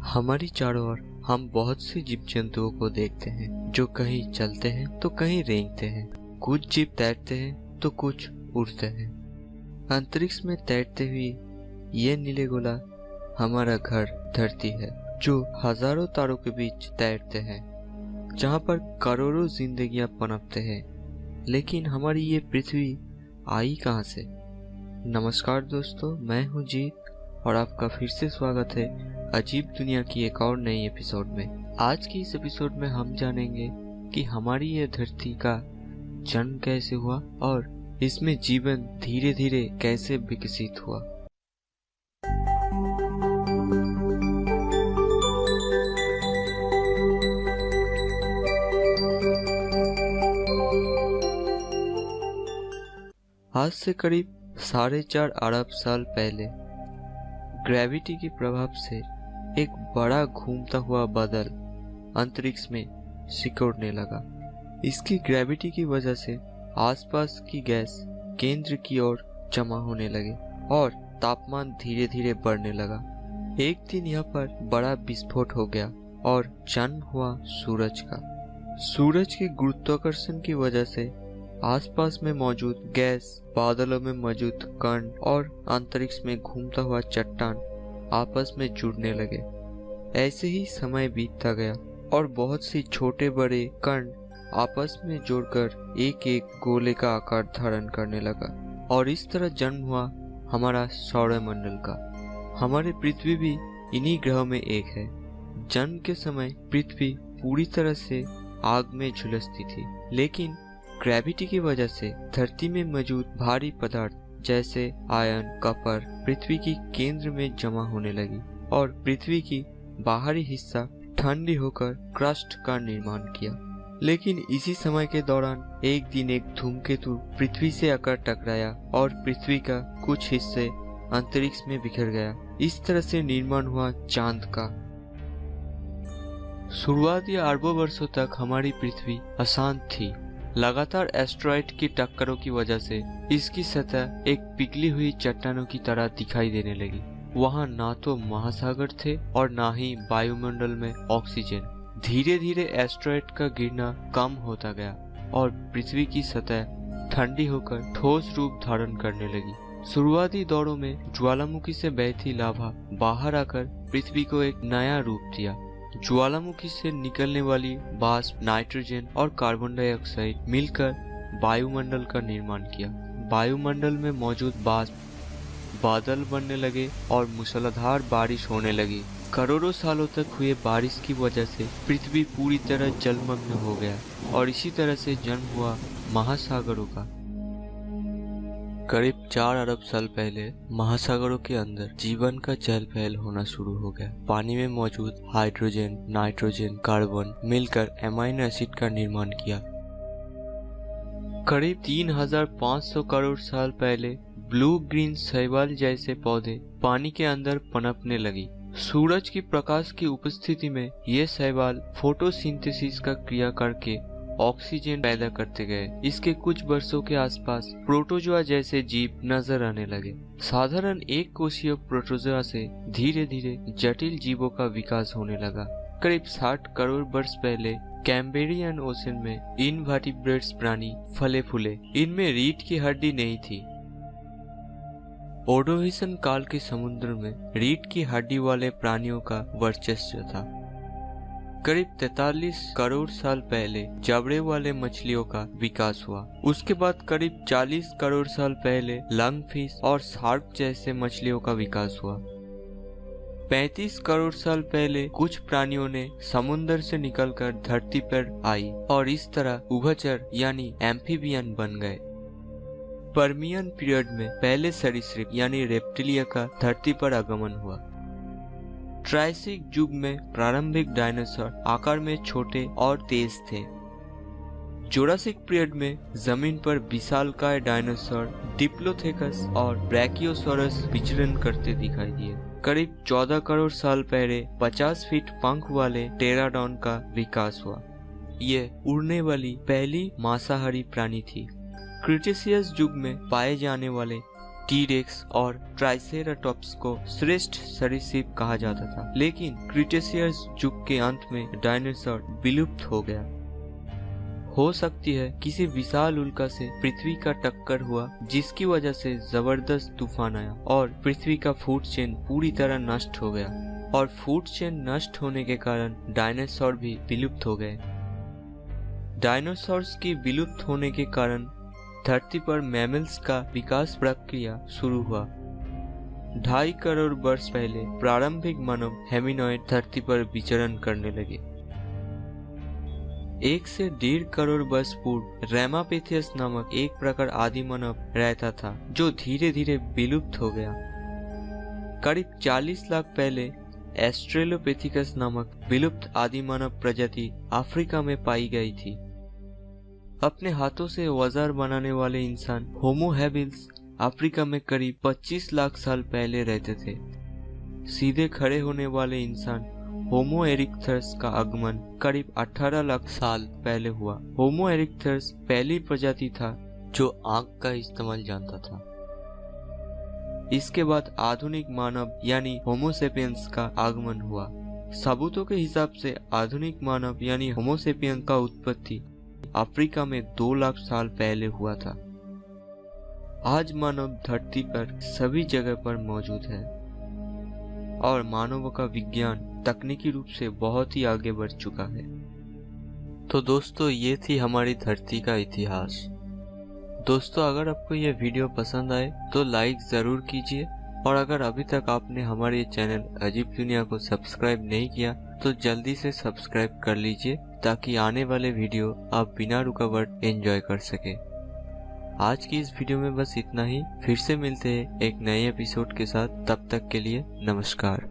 हमारी चारों ओर हम बहुत से जीव जंतुओं को देखते हैं जो कहीं चलते हैं तो कहीं रेंगते हैं। कुछ जीव तैरते हैं तो कुछ उड़ते हैं। अंतरिक्ष में तैरते हुए ये नीले गोला हमारा घर धरती है, जो हजारों तारों के बीच तैरते हैं, जहाँ पर करोड़ों जिंदगियां पनपते हैं। लेकिन हमारी ये पृथ्वी आई कहाँ से? नमस्कार दोस्तों, मैं हूँ जीत और आपका फिर से स्वागत है अजीब दुनिया की एक और नई एपिसोड में। आज की इस एपिसोड में हम जानेंगे कि हमारी यह धरती का जन्म कैसे हुआ और इसमें जीवन धीरे धीरे कैसे विकसित हुआ। आज से करीब 4.5 अरब साल पहले ग्रेविटी के प्रभाव से एक बड़ा घूमता हुआ बादल अंतरिक्ष में सिकुड़ने लगा। इसकी ग्रेविटी की वजह से आसपास की गैस केंद्र की ओर जमा होने लगे और तापमान धीरे धीरे बढ़ने लगा। एक दिन यहाँ पर बड़ा विस्फोट हो गया और जन्म हुआ सूरज का। सूरज के गुरुत्वाकर्षण की वजह से आसपास में मौजूद गैस, बादलों में मौजूद कण और अंतरिक्ष में घूमता हुआ चट्टान आपस में जुड़ने लगे। ऐसे ही समय बीतता गया और बहुत सी छोटे बड़े कण आपस में जुड़कर एक एक गोले का आकार धारण करने लगा और इस तरह जन्म हुआ हमारा सौरमंडल का। हमारे पृथ्वी भी इन्हीं ग्रहों में एक है। जन्म के समय पृथ्वी पूरी तरह से आग में झुलसती थी, लेकिन ग्रेविटी की वजह से धरती में मौजूद भारी पदार्थ जैसे आयन, कपर पृथ्वी की केंद्र में जमा होने लगी और पृथ्वी की बाहरी हिस्सा ठंडी होकर क्रस्ट का निर्माण किया। लेकिन इसी समय के दौरान एक दिन एक धूमकेतु पृथ्वी से आकर टकराया और पृथ्वी का कुछ हिस्से अंतरिक्ष में बिखर गया। इस तरह से निर्माण हुआ चांद का। शुरुआती अरबों वर्षों तक हमारी पृथ्वी अशांत थी। लगातार एस्टेरॉयड की टक्करों की वजह से इसकी सतह एक पिघली हुई चट्टानों की तरह दिखाई देने लगी। वहाँ ना तो महासागर थे और ना ही वायुमंडल में ऑक्सीजन। धीरे धीरे एस्टेरॉयड का गिरना कम होता गया और पृथ्वी की सतह ठंडी होकर ठोस रूप धारण करने लगी। शुरुआती दौरों में ज्वालामुखी से बहती लावा बाहर आकर पृथ्वी को एक नया रूप दिया। ज्वालामुखी से निकलने वाली वाष्प नाइट्रोजन और कार्बन डाइऑक्साइड मिलकर वायुमंडल का निर्माण किया। वायुमंडल में मौजूद वाष्प बादल बनने लगे और मूसलाधार बारिश होने लगी। करोड़ों सालों तक हुए बारिश की वजह से पृथ्वी पूरी तरह जलमग्न हो गया और इसी तरह से जन्म हुआ महासागरों का। करीब 4 अरब साल पहले महासागरों के अंदर जीवन का चहल पहल होना शुरू हो गया। पानी में मौजूद हाइड्रोजन, नाइट्रोजन, कार्बन मिलकर एमाइनो एसिड का निर्माण किया। करीब 3500 करोड़ साल पहले ब्लू ग्रीन शैवाल जैसे पौधे पानी के अंदर पनपने लगी। सूरज की प्रकाश की उपस्थिति में ये शैवाल फोटोसिंथेसिस का क्रिया करके ऑक्सीजन पैदा करते गए। इसके कुछ वर्षों के आसपास प्रोटोजोआ जैसे जीव नजर आने लगे। साधारण एक कोशीय प्रोटोजोआ से धीरे धीरे जटिल जीवों का विकास होने लगा। करीब 60 करोड़ वर्ष पहले कैम्ब्रियन ओशन में इनवर्टिब्रेट्स प्राणी फले फूले। इनमें रीढ़ की हड्डी नहीं थी। ओर्डोविसन काल के समुद्र में रीढ़ की हड्डी वाले प्राणियों का वर्चस्व था। करीब 43 करोड़ साल पहले जबड़े वाले मछलियों का विकास हुआ। उसके बाद करीब 40 करोड़ साल पहले लंगफिश और शार्क जैसे मछलियों का विकास हुआ। 35 करोड़ साल पहले कुछ प्राणियों ने समुद्र से निकलकर धरती पर आई और इस तरह उभयचर यानी एम्फीबियन बन गए। पर्मियन पीरियड में पहले सरीसृप यानी रेप्टिलिया का धरती पर आगमन हुआ। ट्रायसिक युग में प्रारंभिक डायनासोर आकार में छोटे और तेज थे। जुरासिक पीरियड में जमीन पर विशालकाय डायनासोर डिप्लोथेकस और ब्रैकियोसॉरस विचरण करते दिखाई दिए। करीब 14 करोड़ साल पहले 50 फीट पंख वाले टेराडॉन का विकास हुआ। ये उड़ने वाली पहली मांसाहारी प्राणी थी। क्रिटेशियस युग में पाए जाने वाले टी-रेक्स और ट्राइसेराटॉप्स को श्रेष्ठ सरीसृप कहा जाता था, लेकिन क्रीटेशियस युग के अंत में डायनासोर विलुप्त हो गया। हो सकती है किसी विशाल उल्का से पृथ्वी का टक्कर हुआ, जिसकी वजह से जबरदस्त तूफान आया और पृथ्वी का फूड चेन पूरी तरह नष्ट हो गया, और फूड चेन नष्ट होने के कारण डायनासोर भी विलुप्त हो गए। डायनासोर्स की विलुप्त होने के कारण धरती पर मैमल्स का विकास प्रक्रिया शुरू हुआ। 2.5 करोड़ वर्ष पहले प्रारंभिक मानव हेमिनॉइड धरती पर विचरण करने लगे। 1 से 1.5 करोड़ वर्ष पूर्व रैमापेथियस नामक एक प्रकार आदि मानव रहता था, जो धीरे धीरे विलुप्त हो गया। करीब 40 लाख पहले एस्ट्रेलोपेथिकस नामक विलुप्त आदि मानव प्रजाति अफ्रीका में पाई गई थी। अपने हाथों से औजार बनाने वाले इंसान होमो हैबिल्स अफ्रीका में करीब 25 लाख साल पहले रहते थे। सीधे खड़े होने वाले इंसान होमो इरेक्टस का आगमन करीब 18 लाख साल पहले हुआ। होमो इरेक्टस पहली प्रजाति था जो आंख का इस्तेमाल जानता था। इसके बाद आधुनिक मानव यानी होमो सेपियंस का आगमन हुआ। सबूतों के हिसाब से आधुनिक मानव यानी होमो सेपियंस का उत्पत्ति अफ्रीका में 2 लाख साल पहले हुआ था। आज मानव धरती पर सभी जगह पर मौजूद है और मानवों का विज्ञान तकनीकी रूप से बहुत ही आगे बढ़ चुका है। तो दोस्तों, ये थी हमारी धरती का इतिहास। दोस्तों, अगर आपको यह वीडियो पसंद आए तो लाइक जरूर कीजिए, और अगर अभी तक आपने हमारे चैनल अजीब दुनिया को सब्सक्राइब नहीं किया तो जल्दी से सब्सक्राइब कर लीजिए, ताकि आने वाले वीडियो आप बिना रुकावट एंजॉय कर सके। आज की इस वीडियो में बस इतना ही। फिर से मिलते हैं एक नए एपिसोड के साथ। तब तक के लिए नमस्कार।